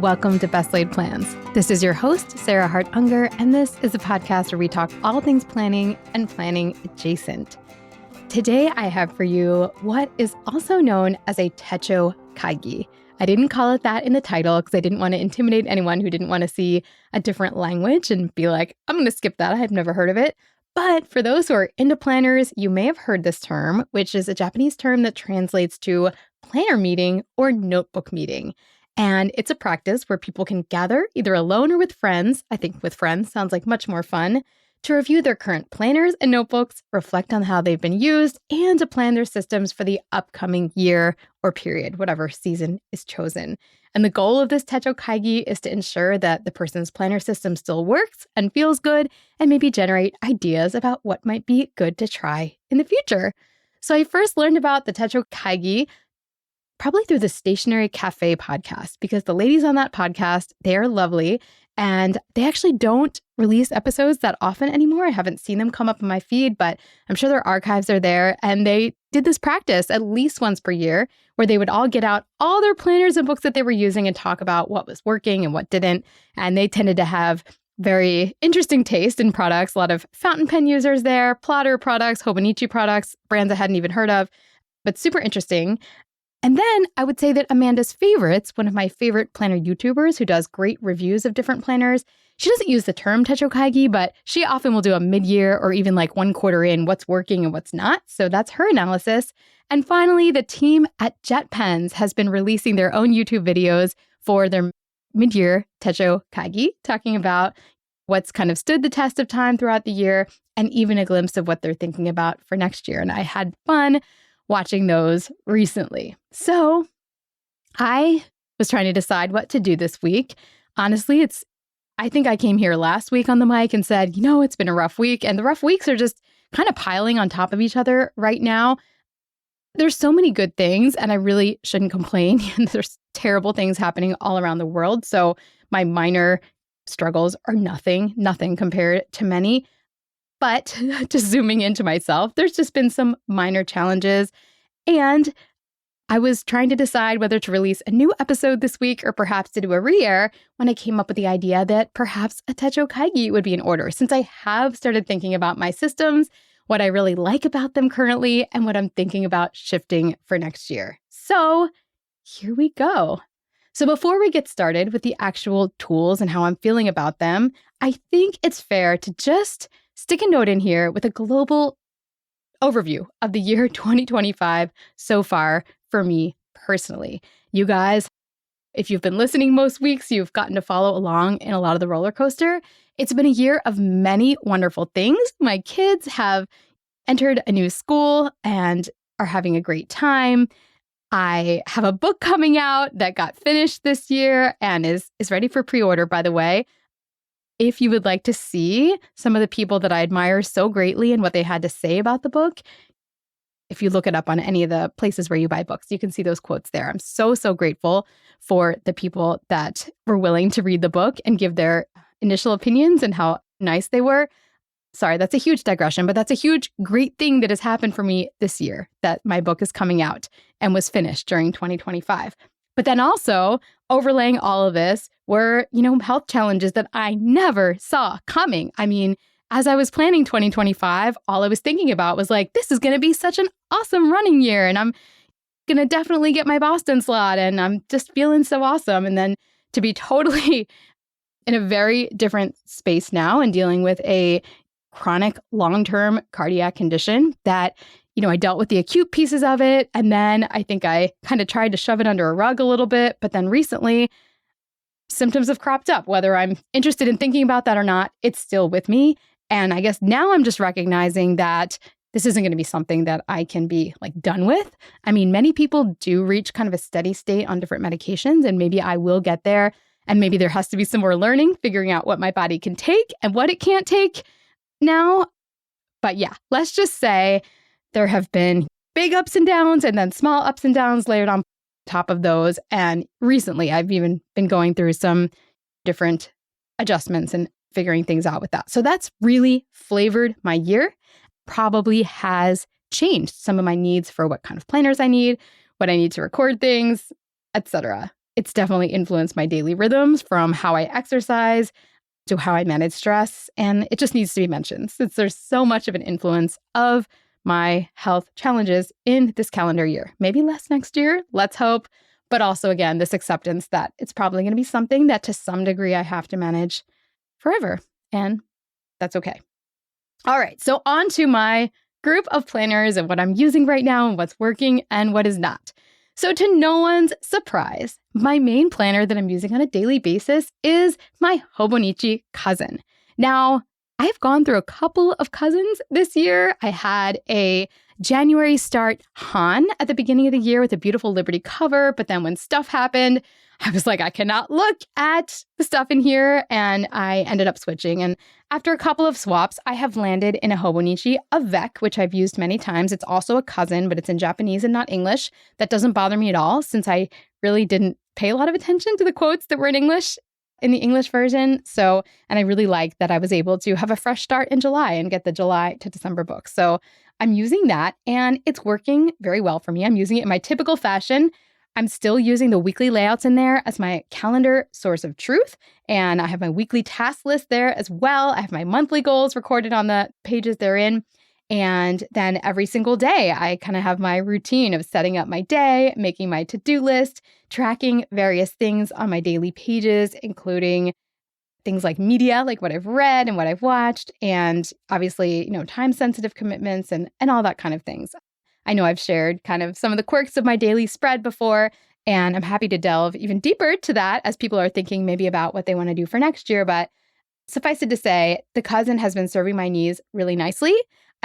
welcome to Best Laid Plans. This is your host, Sarah Hart-Unger, and this is a podcast where we talk all things planning and planning adjacent. Today, I have for you what is also known as a techo kaigi. I didn't call it that in the title because I didn't want to intimidate anyone who didn't want to see a different language and be like, I'm going to skip that. I've never heard of it. But for those who are into planners, you may have heard this term, which is a Japanese term that translates to planner meeting or notebook meeting. And it's a practice where people can gather either alone or with friends. I think with friends sounds like much more fun, to review their current planners and notebooks, reflect on how they've been used, and to plan their systems for the upcoming year or period, whatever season is chosen. And the goal of this techo kaigi is to ensure that the person's planner system still works and feels good, and maybe generate ideas about what might be good to try in the future. So I first learned about the techo kaigi probably through the Stationery Cafe podcast, because the ladies on that podcast, they are lovely. And they actually don't release episodes that often anymore. I haven't seen them come up in my feed, but I'm sure their archives are there. And they did this practice at least once per year where they would all get out all their planners and books that they were using and talk about what was working and what didn't. And they tended to have very interesting taste in products. A lot of fountain pen users there, plotter products, Hobonichi products, brands I hadn't even heard of, but super interesting. And then I would say that Amanda's Favorites, one of my favorite planner YouTubers who does great reviews of different planners, she doesn't use the term techo kaigi, but she often will do a mid-year or even like 1 quarter in what's working and what's not. So that's her analysis. And finally, the team at Jet Pens has been releasing their own YouTube videos for their mid-year techo kaigi, talking about what's kind of stood the test of time throughout the year and even a glimpse of what they're thinking about for next year. And I had fun watching those recently. So I was trying to decide what to do this week. Honestly, I think I came here last week on the mic and said, it's been a rough week. And the rough weeks are just kind of piling on top of each other right now. There's so many good things, and I really shouldn't complain. There's terrible things happening all around the world. So my minor struggles are nothing compared to many. But just zooming into myself, there's just been some minor challenges. And I was trying to decide whether to release a new episode this week or perhaps to do a re-air when I came up with the idea that perhaps a techo kaigi would be in order, since I have started thinking about my systems, what I really like about them currently, and what I'm thinking about shifting for next year. So here we go. So before we get started with the actual tools and how I'm feeling about them, I think it's fair to just stick a note in here with a global overview of the year 2025 so far for me personally. You guys, if you've been listening most weeks, you've gotten to follow along in a lot of the roller coaster. It's been a year of many wonderful things. My kids have entered a new school and are having a great time. I have a book coming out that got finished this year and is ready for pre-order, by the way. If you would like to see some of the people that I admire so greatly and what they had to say about the book, if you look it up on any of the places where you buy books, you can see those quotes there. I'm so great for the people that were willing to read the book and give their initial opinions and how nice they were. Sorry, that's a huge digression, but that's a huge, great thing that has happened for me this year, that my book is coming out and was finished during 2025. But then also overlaying all of this were, health challenges that I never saw coming. I mean, as I was planning 2025, all I was thinking about was like, this is going to be such an awesome running year. And I'm going to definitely get my Boston slot. And I'm just feeling so awesome. And then to be totally in a very different space now and dealing with a chronic long-term cardiac condition that I dealt with the acute pieces of it, and then I think I kind of tried to shove it under a rug a little bit, but then recently, symptoms have cropped up. Whether I'm interested in thinking about that or not, it's still with me, and I guess now I'm just recognizing that this isn't going to be something that I can be done with. I mean, many people do reach kind of a steady state on different medications, and maybe I will get there, and maybe there has to be some more learning, figuring out what my body can take and what it can't take now. But yeah, let's just say there have been big ups and downs and then small ups and downs layered on top of those. And recently, I've even been going through some different adjustments and figuring things out with that. So that's really flavored my year, probably has changed some of my needs for what kind of planners I need, what I need to record things, etc. it's definitely influenced my daily rhythms from how I exercise to how I manage stress. And it just needs to be mentioned since there's so much of an influence of my health challenges in this calendar year. Maybe less next year, let's hope. But also, again, this acceptance that it's probably going to be something that to some degree I have to manage forever. And that's okay. All right, so on to my group of planners and what I'm using right now and what's working and what is not. So to no one's surprise, my main planner that I'm using on a daily basis is my Hobonichi cousin. Now, I've gone through a couple of cousins this year. I had a January start Han at the beginning of the year with a beautiful Liberty cover, but then when stuff happened, I was like, I cannot look at the stuff in here, and I ended up switching. And after a couple of swaps, I have landed in a Hobonichi Avec, which I've used many times. It's also a cousin, but it's in Japanese and not English. That doesn't bother me at all since I really didn't pay a lot of attention to the quotes that were in English in the English version. So, and I really like that I was able to have a fresh start in July and get the July to December book. So I'm using that and it's working very well for me. I'm using it in my typical fashion. I'm still using the weekly layouts in there as my calendar source of truth. And I have my weekly task list there as well. I have my monthly goals recorded on the pages therein. And then every single day, I kind of have my routine of setting up my day, making my to-do list, tracking various things on my daily pages, including things like media, like what I've read and what I've watched, and obviously, time-sensitive commitments and all that kind of things. I know I've shared kind of some of the quirks of my daily spread before, and I'm happy to delve even deeper to that as people are thinking maybe about what they want to do for next year. But suffice it to say, the cousin has been serving my needs really nicely.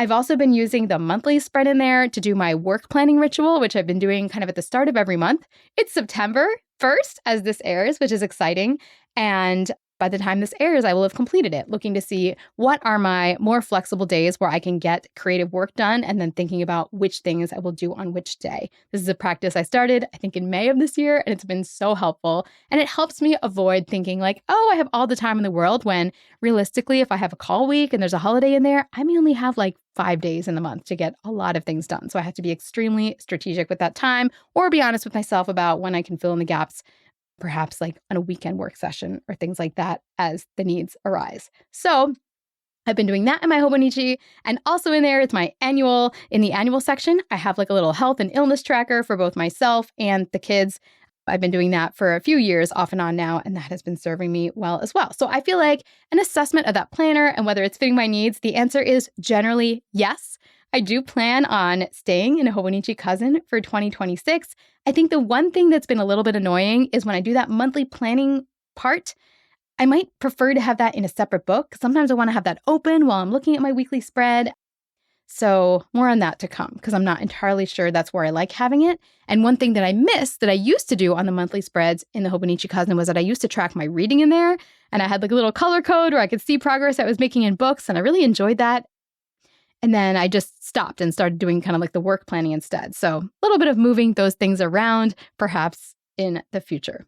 I've also been using the monthly spread in there to do my work planning ritual, which I've been doing kind of at the start of every month. It's September 1st as this airs, which is exciting. And by the time this airs, I will have completed it, looking to see what are my more flexible days where I can get creative work done and then thinking about which things I will do on which day. This is a practice I started, I think, in May of this year, and it's been so helpful. And it helps me avoid thinking like, oh, I have all the time in the world when realistically, if I have a call week and there's a holiday in there, I may only have like 5 days in the month to get a lot of things done. So I have to be extremely strategic with that time or be honest with myself about when I can fill in the gaps, perhaps like on a weekend work session or things like that as the needs arise. So I've been doing that in my Hobonichi, and also in there, it's my in the annual section, I have like a little health and illness tracker for both myself and the kids. I've been doing that for a few years off and on now, and that has been serving me well as well. So I feel like an assessment of that planner and whether it's fitting my needs, the answer is generally yes. I do plan on staying in a Hobonichi cousin for 2026. I think the one thing that's been a little bit annoying is when I do that monthly planning part, I might prefer to have that in a separate book. Sometimes I want to have that open while I'm looking at my weekly spread. So more on that to come because I'm not entirely sure that's where I like having it. And one thing that I missed that I used to do on the monthly spreads in the Hobonichi cousin was that I used to track my reading in there. And I had like a little color code where I could see progress I was making in books. And I really enjoyed that. And then I just stopped and started doing kind of like the work planning instead. So a little bit of moving those things around, perhaps in the future.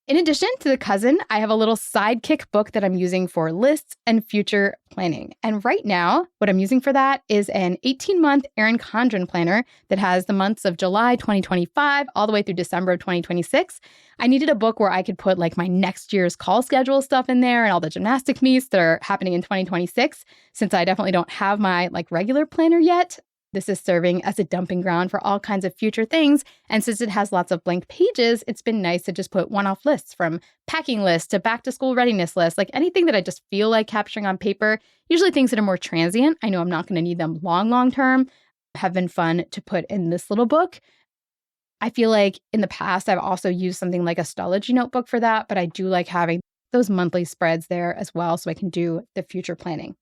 In addition to the cousin, I have a little sidekick book that I'm using for lists and future planning. And right now, what I'm using for that is an 18-month Erin Condren planner that has the months of July 2025 all the way through December of 2026. I needed a book where I could put like my next year's call schedule stuff in there and all the gymnastic meets that are happening in 2026, since I definitely don't have my like regular planner yet. This is serving as a dumping ground for all kinds of future things. And since it has lots of blank pages, it's been nice to just put one-off lists from packing lists to back to school readiness lists, like anything that I just feel like capturing on paper, usually things that are more transient. I know I'm not going to need them long term, have been fun to put in this little book. I feel like in the past, I've also used something like a Astrology notebook for that, but I do like having those monthly spreads there as well so I can do the future planning.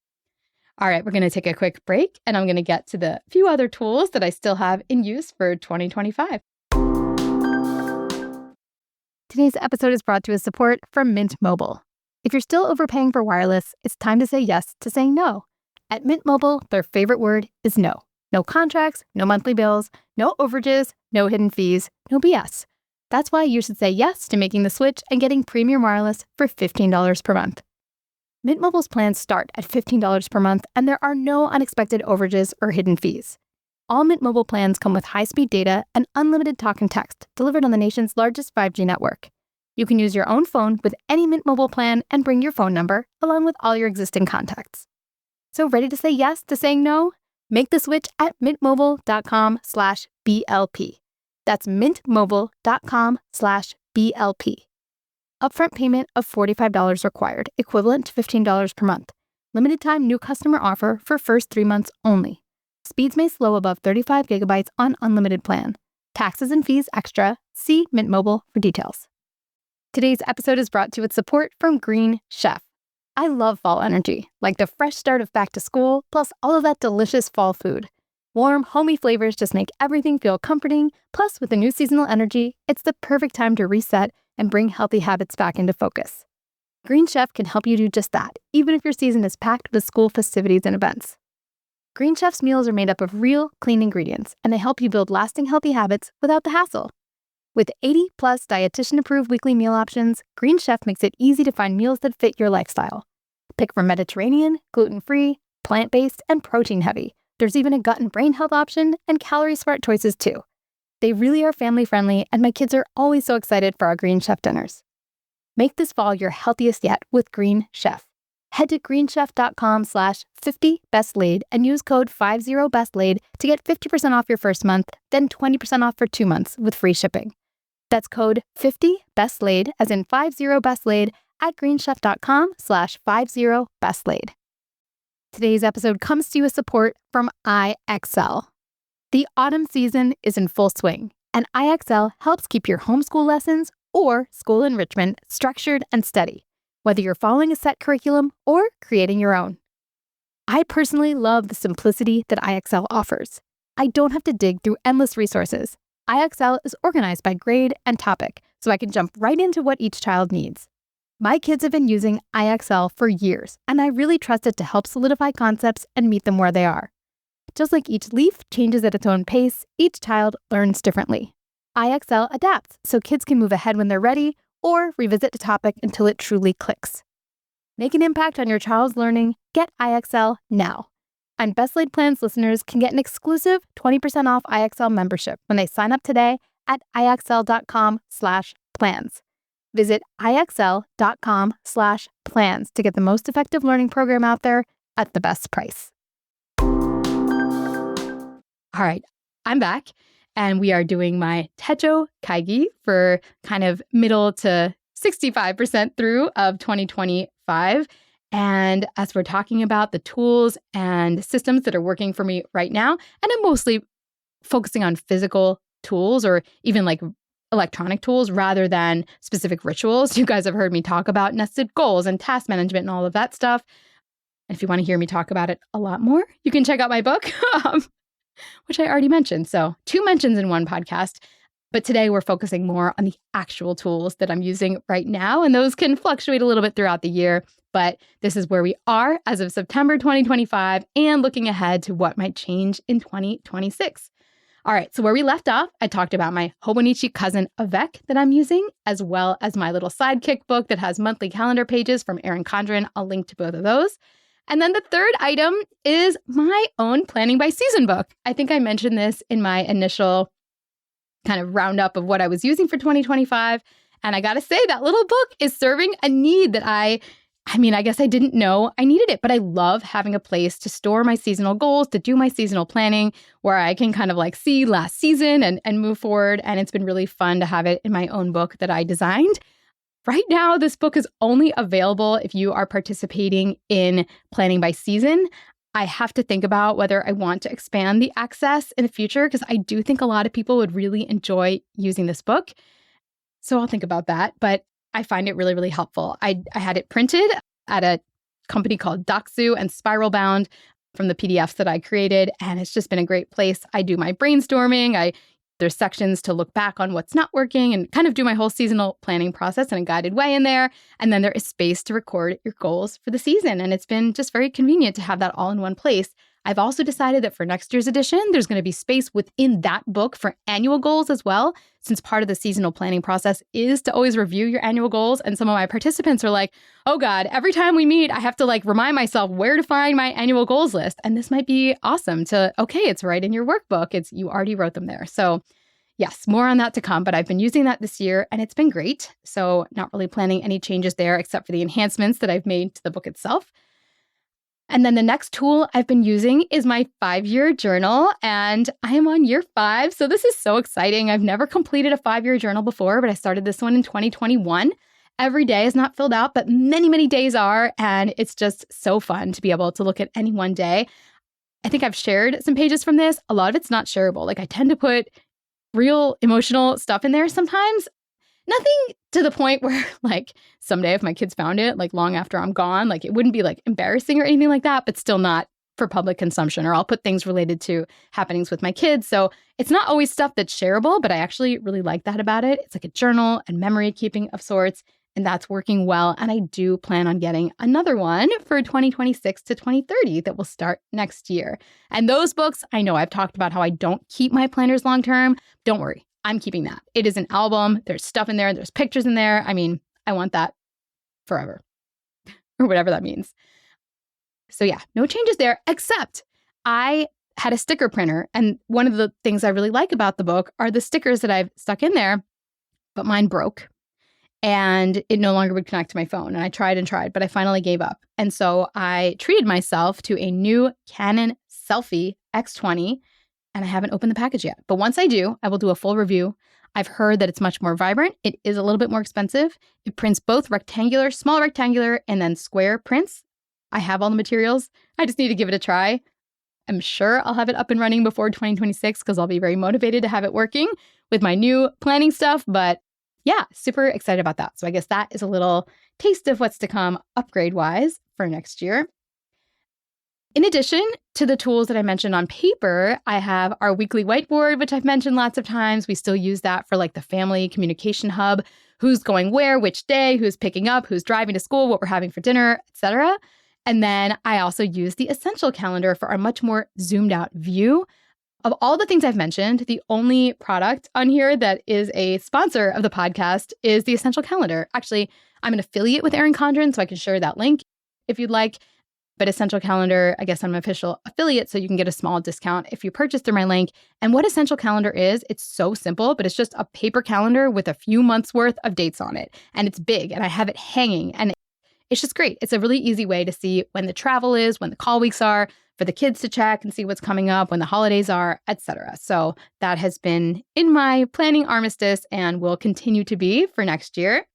All right, we're going to take a quick break, and I'm going to get to the few other tools that I still have in use for 2025. Today's episode is brought to you with support from Mint Mobile. If you're still overpaying for wireless, it's time to say yes to saying no. At Mint Mobile, their favorite word is no. No contracts, no monthly bills, no overages, no hidden fees, no BS. That's why you should say yes to making the switch and getting premium wireless for $15 per month. Mint Mobile's plans start at $15 per month, and there are no unexpected overages or hidden fees. all Mint Mobile plans come with high-speed data and unlimited talk and text delivered on the nation's largest 5G network. You can use your own phone with any Mint Mobile plan and bring your phone number along with all your existing contacts. So ready to say yes to saying no? Make the switch at mintmobile.com/BLP. That's mintmobile.com/BLP. Upfront payment of $45 required, equivalent to $15 per month. Limited time new customer offer for first 3 months only. Speeds may slow above 35 gigabytes on unlimited plan. Taxes and fees extra. See Mint Mobile for details. Today's episode is brought to you with support from Green Chef. I love fall energy, like the fresh start of back to school, plus all of that delicious fall food. Warm, homey flavors just make everything feel comforting. Plus, with the new seasonal energy, it's the perfect time to reset and bring healthy habits back into focus. Green Chef can help you do just that, even if your season is packed with school festivities and events. Green Chef's meals are made up of real, clean ingredients, and they help you build lasting healthy habits without the hassle. With 80-plus dietitian-approved weekly meal options, Green Chef makes it easy to find meals that fit your lifestyle. Pick from Mediterranean, gluten-free, plant-based, and protein-heavy. There's even a gut and brain health option and calorie-smart choices, too. They really are family-friendly, and my kids are always so excited for our Green Chef dinners. Make this fall your healthiest yet with Green Chef. Head to greenchef.com/50bestlaid and use code 50bestlaid to get 50% off your first month, then 20% off for 2 months with free shipping. That's code 50bestlaid, as in 50bestlaid, at greenchef.com/50bestlaid. Today's episode comes to you with support from IXL. The autumn season is in full swing, and IXL helps keep your homeschool lessons or school enrichment structured and steady, whether you're following a set curriculum or creating your own. I personally love the simplicity that IXL offers. I don't have to dig through endless resources. IXL is organized by grade and topic, so I can jump right into what each child needs. My kids have been using IXL for years, and I really trust it to help solidify concepts and meet them where they are. Just like each leaf changes at its own pace, each child learns differently. IXL adapts so kids can move ahead when they're ready or revisit the topic until it truly clicks. Make an impact on your child's learning. Get IXL now. And Best Laid Plans listeners can get an exclusive 20% off IXL membership when they sign up today at IXL.com/plans. Visit IXL.com/plans to get the most effective learning program out there at the best price. All right, I'm back, and we are doing my techo kaigi for kind of middle to 65% through of 2025. And as we're talking about the tools and systems that are working for me right now, and I'm mostly focusing on physical tools or even like electronic tools rather than specific rituals. You guys have heard me talk about nested goals and task management and all of that stuff. And if you want to hear me talk about it a lot more, you can check out my book, which I already mentioned. So 2 mentions in one podcast. But today we're focusing more on the actual tools that I'm using right now. And those can fluctuate a little bit throughout the year. But this is where we are as of September 2025 and looking ahead to what might change in 2026. All right, so where we left off, I talked about my Hobonichi cousin Avec that I'm using, as well as my little sidekick book that has monthly calendar pages from Erin Condren. I'll link to both of those. And then the third item is my own planning by season book. I think I mentioned this in my initial kind of roundup of what I was using for 2025. And I got to say, that little book is serving a need that I guess I didn't know I needed it, but I love having a place to store my seasonal goals, to do my seasonal planning, where I can kind of like see last season and move forward. And it's been really fun to have it in my own book that I designed. Right now, this book is only available if you are participating in planning by season. I have to think about whether I want to expand the access in the future, because I do think a lot of people would really enjoy using this book. So I'll think about that. But I find it really, really helpful. I had it printed at a company called Doxu and Spiral Bound from the PDFs that I created, and it's just been a great place. I do my brainstorming. There's sections to look back on what's not working and kind of do my whole seasonal planning process in a guided way in there. And then there is space to record your goals for the season. And it's been just very convenient to have that all in one place. I've also decided that for next year's edition, there's going to be space within that book for annual goals as well, since part of the seasonal planning process is to always review your annual goals. And some of my participants are like, oh God, every time we meet, I have to remind myself where to find my annual goals list. And this might be awesome okay, it's right in your workbook. You already wrote them there. So yes, more on that to come, but I've been using that this year and it's been great. So not really planning any changes there except for the enhancements that I've made to the book itself. And then the next tool I've been using is my 5-year journal, and I am on year 5. So this is so exciting. I've never completed a 5-year journal before, but I started this one in 2021. Every day is not filled out, but many, many days are. And it's just so fun to be able to look at any one day. I think I've shared some pages from this. A lot of it's not shareable. I tend to put real emotional stuff in there sometimes. Nothing to the point where someday if my kids found it long after I'm gone, it wouldn't be embarrassing or anything like that, but still not for public consumption. Or I'll put things related to happenings with my kids. So it's not always stuff that's shareable, but I actually really like that about it. It's like a journal and memory keeping of sorts, and that's working well. And I do plan on getting another one for 2026 to 2030 that will start next year. And those books, I know I've talked about how I don't keep my planners long term. Don't worry. I'm keeping that. It is an album. There's stuff in there. There's pictures in there. I mean, I want that forever or whatever that means. So yeah, no changes there, except I had a sticker printer. And one of the things I really like about the book are the stickers that I've stuck in there, but mine broke and it no longer would connect to my phone. And I tried, but I finally gave up. And so I treated myself to a new Canon Selphy X20. And I haven't opened the package yet. But once I do, I will do a full review. I've heard that it's much more vibrant. It is a little bit more expensive. It prints both rectangular, small rectangular, and then square prints. I have all the materials. I just need to give it a try. I'm sure I'll have it up and running before 2026 because I'll be very motivated to have it working with my new planning stuff. But yeah, super excited about that. So I guess that is a little taste of what's to come upgrade-wise for next year. In addition to the tools that I mentioned on paper, I have our weekly whiteboard, which I've mentioned lots of times. We still use that for the family communication hub, who's going where, which day, who's picking up, who's driving to school, what we're having for dinner, etc. And then I also use the essential calendar for our much more zoomed out view. Of all the things I've mentioned, the only product on here that is a sponsor of the podcast is the essential calendar. Actually, I'm an affiliate with Erin Condren, so I can share that link if you'd like. But Essential Calendar, I guess I'm an official affiliate, so you can get a small discount if you purchase through my link. And what Essential Calendar is, it's so simple, but it's just a paper calendar with a few months worth of dates on it. And it's big, and I have it hanging, and it's just great. It's a really easy way to see when the travel is, when the call weeks are, for the kids to check and see what's coming up, when the holidays are, etc. So that has been in my planning armistice and will continue to be for next year.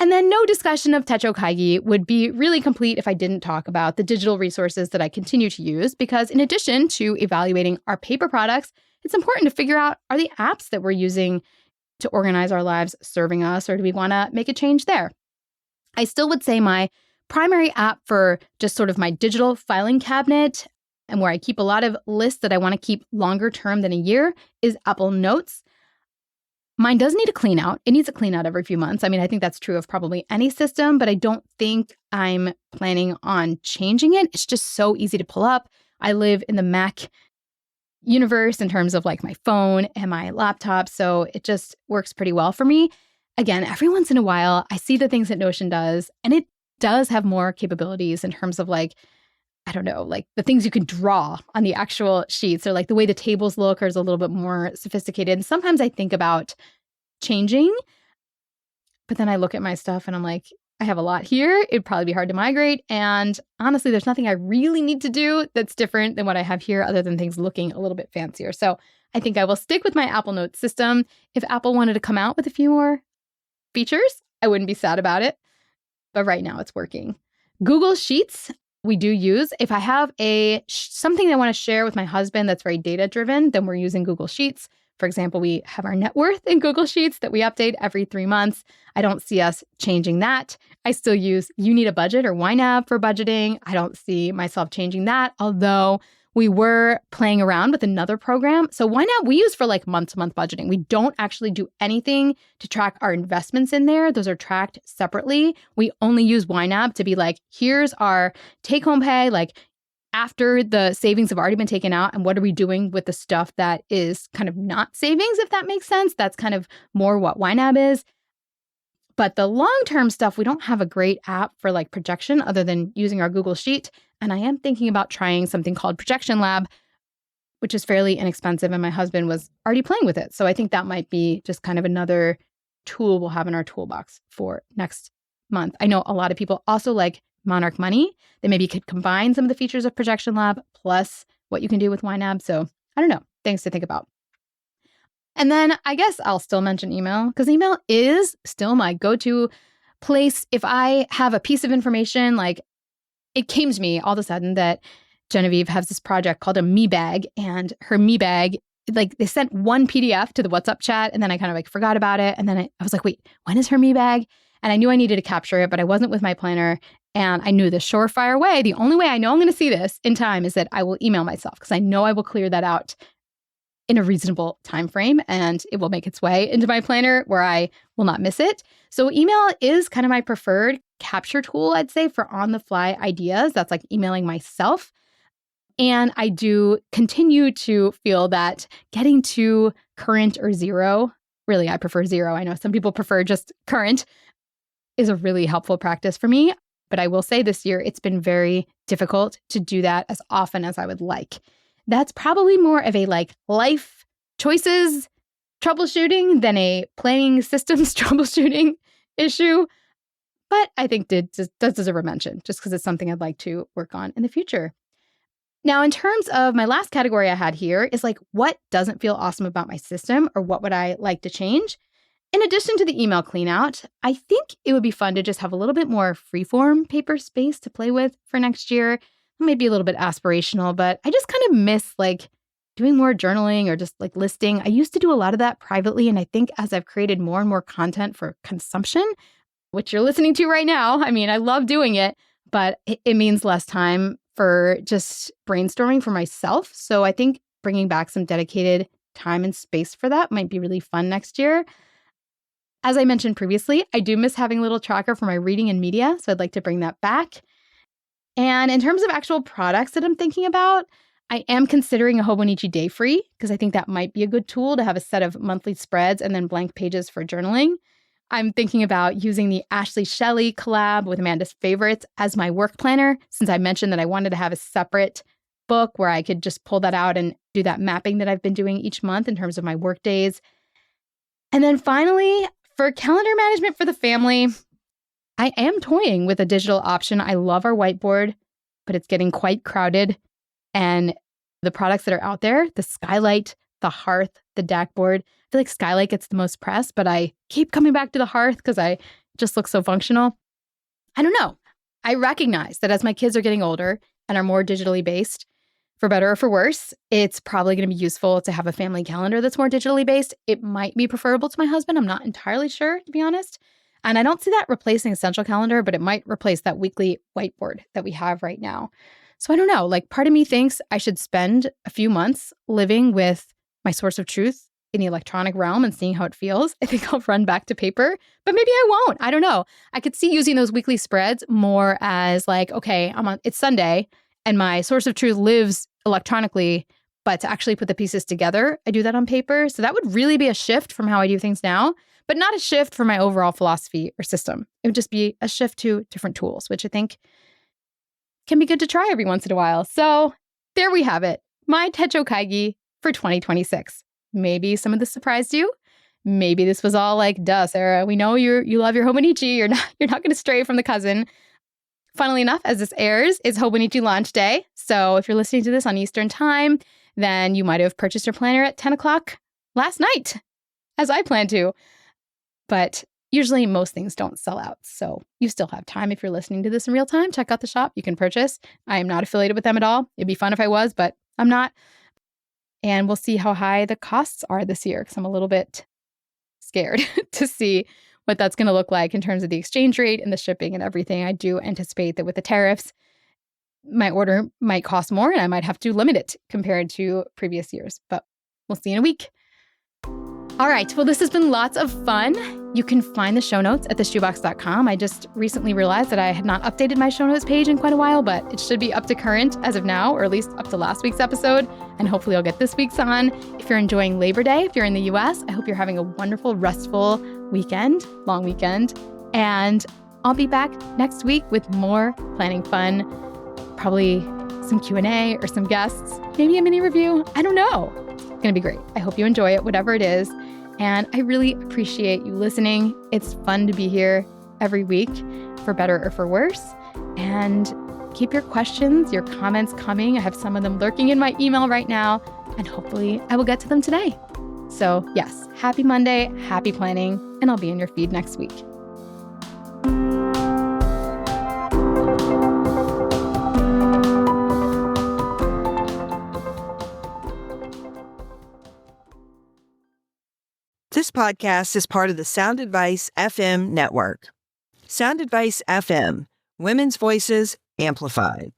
And then no discussion of techo kaigi would be really complete if I didn't talk about the digital resources that I continue to use, because in addition to evaluating our paper products, it's important to figure out, are the apps that we're using to organize our lives serving us, or do we want to make a change there? I still would say my primary app for just sort of my digital filing cabinet and where I keep a lot of lists that I want to keep longer term than a year is Apple Notes. Mine does need a clean out. It needs a clean out every few months. I mean, I think that's true of probably any system, but I don't think I'm planning on changing it. It's just so easy to pull up. I live in the Mac universe in terms of my phone and my laptop, so it just works pretty well for me. Again, every once in a while, I see the things that Notion does, and it does have more capabilities in terms of I don't know, the things you can draw on the actual sheets, or the way the tables look is a little bit more sophisticated. And sometimes I think about changing, but then I look at my stuff and I'm like, I have a lot here. It'd probably be hard to migrate. And honestly, there's nothing I really need to do that's different than what I have here other than things looking a little bit fancier. So I think I will stick with my Apple Notes system. If Apple wanted to come out with a few more features, I wouldn't be sad about it. But right now it's working. Google Sheets, we do use. If I have something I want to share with my husband that's very data driven, then we're using Google Sheets. For example, we have our net worth in Google Sheets that we update every 3 months. I don't see us changing that. I still use You Need a Budget or YNAB for budgeting. I don't see myself changing that, although we were playing around with another program. So YNAB we use for month-to-month budgeting. We don't actually do anything to track our investments in there. Those are tracked separately. We only use YNAB to be here's our take-home pay. after the savings have already been taken out, and what are we doing with the stuff that is kind of not savings, if that makes sense? That's kind of more what YNAB is. But the long-term stuff, we don't have a great app for like projection other than using our Google Sheet. And I am thinking about trying something called Projection Lab, which is fairly inexpensive. And my husband was already playing with it. So I think that might be just kind of another tool we'll have in our toolbox for next month. I know a lot of people also like Monarch Money. They maybe could combine some of the features of Projection Lab plus what you can do with YNAB. So I don't know. Things to think about. And then I guess I'll still mention email because email is still my go-to place. If I have a piece of information, like it came to me all of a sudden that Genevieve has this project called a me bag, and her me bag, like they sent one PDF to the WhatsApp chat, and then I kind of like forgot about it. And then I was like, wait, when is her me bag? And I knew I needed to capture it, but I wasn't with my planner. And I knew the surefire way, the only way I know I'm going to see this in time is that I will email myself because I know I will clear that out in a reasonable time frame, and it will make its way into my planner where I will not miss it. So email is kind of my preferred capture tool, I'd say, for on-the-fly ideas. That's like emailing myself. And I do continue to feel that getting to current or zero, really, I prefer zero. I know some people prefer just current, is a really helpful practice for me. But I will say this year, it's been very difficult to do that as often as I would like. That's probably more of a like life choices troubleshooting than a planning systems troubleshooting issue. But I think it does deserve a mention just because it's something I'd like to work on in the future. Now, in terms of my last category I had here is like, what doesn't feel awesome about my system or what would I like to change? In addition to the email cleanout, I think it would be fun to just have a little bit more freeform paper space to play with for next year. Maybe a little bit aspirational, but I just kind of miss like doing more journaling or just like listing. I used to do a lot of that privately. And I think as I've created more and more content for consumption, which you're listening to right now, I mean, I love doing it, but it means less time for just brainstorming for myself. So I think bringing back some dedicated time and space for that might be really fun next year. As I mentioned previously, I do miss having a little tracker for my reading and media. So I'd like to bring that back. And in terms of actual products that I'm thinking about, I am considering a Hobonichi Day Free because I think that might be a good tool to have a set of monthly spreads and then blank pages for journaling. I'm thinking about using the Ashley Shelley collab with Amanda's Favorites as my work planner, since I mentioned that I wanted to have a separate book where I could just pull that out and do that mapping that I've been doing each month in terms of my work days. And then finally, for calendar management for the family, I am toying with a digital option. I love our whiteboard, but it's getting quite crowded. And the products that are out there, the Skylight, the Hearth, the Dackboard, I feel like Skylight gets the most press, but I keep coming back to the Hearth because I just look so functional. I don't know. I recognize that as my kids are getting older and are more digitally based, for better or for worse, it's probably going to be useful to have a family calendar that's more digitally based. It might be preferable to my husband. I'm not entirely sure, to be honest. And I don't see that replacing a central calendar, but it might replace that weekly whiteboard that we have right now. So I don't know, like part of me thinks I should spend a few months living with my source of truth in the electronic realm and seeing how it feels. I think I'll run back to paper, but maybe I won't. I don't know. I could see using those weekly spreads more as like, okay, it's Sunday and my source of truth lives electronically, but to actually put the pieces together, I do that on paper. So that would really be a shift from how I do things now, but not a shift for my overall philosophy or system. It would just be a shift to different tools, which I think can be good to try every once in a while. So there we have it. My techo kaigi for 2026. Maybe some of this surprised you. Maybe this was all like, duh, Sarah, we know you love your Hobonichi. You're not going to stray from the cousin. Funnily enough, as this airs, it's Hobonichi launch day. So if you're listening to this on Eastern time, then you might have purchased your planner at 10 o'clock last night, as I plan to. But usually most things don't sell out. So you still have time if you're listening to this in real time. Check out the shop. You can purchase. I am not affiliated with them at all. It'd be fun if I was, but I'm not. And we'll see how high the costs are this year because I'm a little bit scared to see what that's going to look like in terms of the exchange rate and the shipping and everything. I do anticipate that with the tariffs, my order might cost more and I might have to limit it compared to previous years, but we'll see in a week. All right. Well, this has been lots of fun. You can find the show notes at theshoebox.com. I just recently realized that I had not updated my show notes page in quite a while, but it should be up to current as of now, or at least up to last week's episode. And hopefully I'll get this week's on. If you're enjoying Labor Day, if you're in the US, I hope you're having a wonderful, restful weekend, long weekend. And I'll be back next week with more planning fun, probably some Q&A or some guests, maybe a mini review. I don't know. It's going to be great. I hope you enjoy it, whatever it is. And I really appreciate you listening. It's fun to be here every week, for better or for worse. And keep your questions, your comments coming. I have some of them lurking in my email right now, and hopefully I will get to them today. So yes, happy Monday, happy planning, and I'll be in your feed next week. This podcast is part of the Sound Advice FM network. Sound Advice FM, women's voices amplified.